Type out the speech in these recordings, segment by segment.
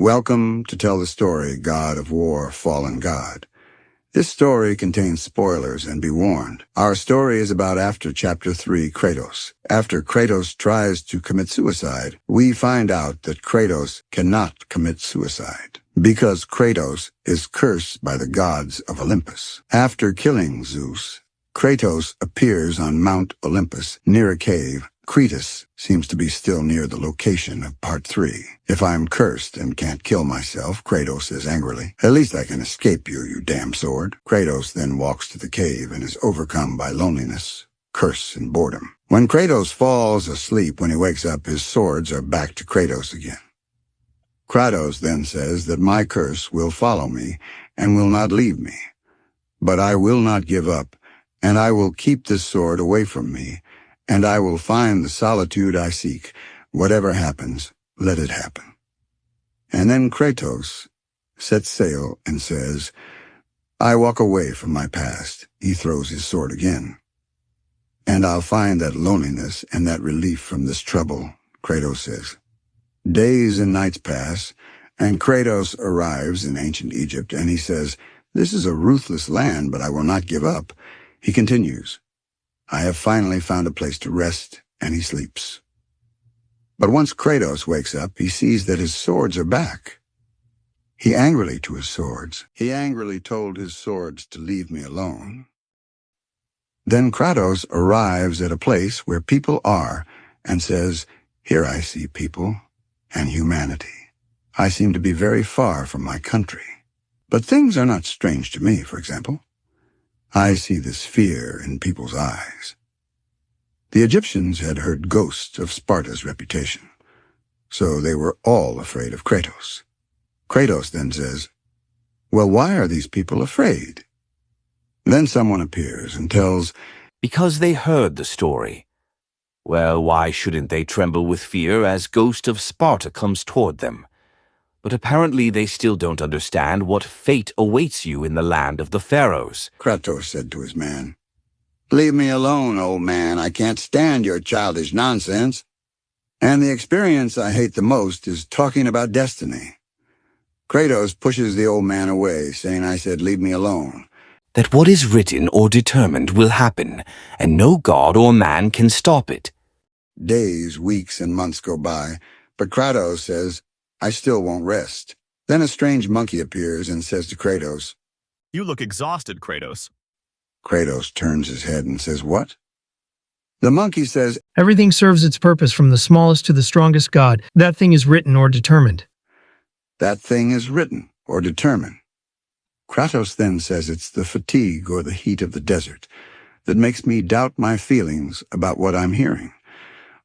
Welcome to tell the story, God of War, Fallen God. This story contains spoilers, and be warned. Our story is about after Chapter 3, Kratos. After Kratos tries to commit suicide, we find out that Kratos cannot commit suicide, because Kratos is cursed by the gods of Olympus. After killing Zeus, Kratos appears on Mount Olympus near a cave. Kratos seems to be still near the location of Part 3. If I'm cursed and can't kill myself, Kratos says angrily, at least I can escape you, you damn sword. Kratos then walks to the cave and is overcome by loneliness, curse, and boredom. When Kratos falls asleep, when he wakes up, his swords are back to Kratos again. Kratos then says that my curse will follow me and will not leave me. But I will not give up, and I will keep this sword away from me, and I will find the solitude I seek. Whatever happens, let it happen. And then Kratos sets sail and says, I walk away from my past. He throws his sword again. And I'll find that loneliness and that relief from this trouble, Kratos says. Days and nights pass, and Kratos arrives in ancient Egypt, and he says, this is a ruthless land, but I will not give up. He continues, I have finally found a place to rest, and he sleeps. But once Kratos wakes up, he sees that his swords are back. He angrily told his swords to leave me alone. Then Kratos arrives at a place where people are and says, here I see people and humanity. I seem to be very far from my country. But things are not strange to me, for example. I see this fear in people's eyes. The Egyptians had heard ghosts of Sparta's reputation, so they were all afraid of Kratos. Kratos then says, well, why are these people afraid? Then someone appears and tells, because they heard the story. Well, why shouldn't they tremble with fear as Ghost of Sparta comes toward them? But apparently they still don't understand what fate awaits you in the land of the pharaohs. Kratos said to his man, leave me alone, old man. I can't stand your childish nonsense. And the experience I hate the most is talking about destiny. Kratos pushes the old man away, saying I said, leave me alone. That what is written or determined will happen, and no god or man can stop it. Days, weeks, and months go by, but Kratos says, I still won't rest. Then a strange monkey appears and says to Kratos, you look exhausted, Kratos. Kratos turns his head and says, what? The monkey says, everything serves its purpose from the smallest to the strongest god. That thing is written or determined. That thing is written or determined. Kratos then says it's the fatigue or the heat of the desert that makes me doubt my feelings about what I'm hearing,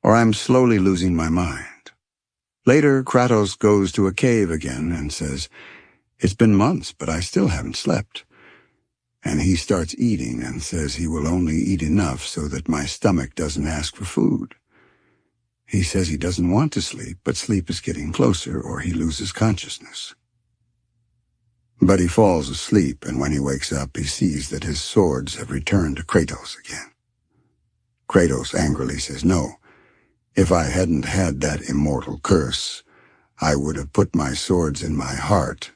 or I'm slowly losing my mind. Later, Kratos goes to a cave again and says, it's been months, but I still haven't slept. And he starts eating and says he will only eat enough so that my stomach doesn't ask for food. He says he doesn't want to sleep, but sleep is getting closer or he loses consciousness. But he falls asleep, and when he wakes up, he sees that his swords have returned to Kratos again. Kratos angrily says, no, if I hadn't had that immortal curse, I would have put my swords in my heart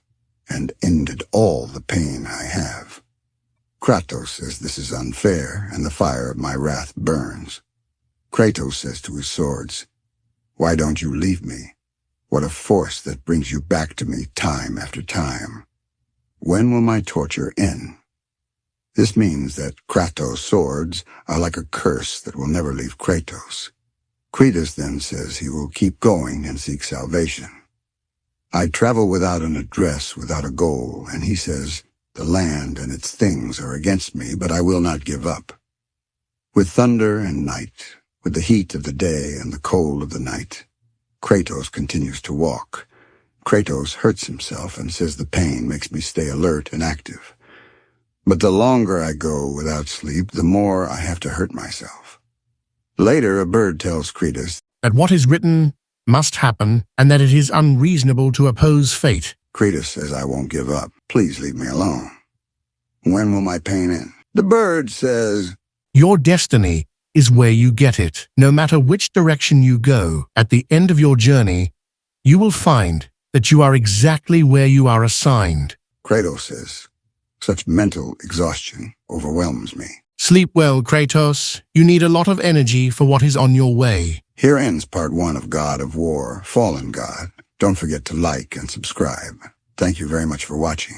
and ended all the pain I have. Kratos says this is unfair, and the fire of my wrath burns. Kratos says to his swords, why don't you leave me? What a force that brings you back to me time after time. When will my torture end? This means that Kratos' swords are like a curse that will never leave Kratos. Kratos then says he will keep going and seek salvation. I travel without an address, without a goal, and he says, the land and its things are against me, but I will not give up. With thunder and night, with the heat of the day and the cold of the night, Kratos continues to walk. Kratos hurts himself and says the pain makes me stay alert and active. But the longer I go without sleep, the more I have to hurt myself. Later, a bird tells Kratos that what is written must happen, and that it is unreasonable to oppose fate. Kratos says I won't give up. Please leave me alone. When will my pain end? The bird says, your destiny is where you get it. No matter which direction you go, at the end of your journey, you will find that you are exactly where you are assigned. Kratos says, such mental exhaustion overwhelms me. Sleep well, Kratos. You need a lot of energy for what is on your way. Here ends part 1 of God of War, Fallen God. Don't forget to like and subscribe. Thank you very much for watching.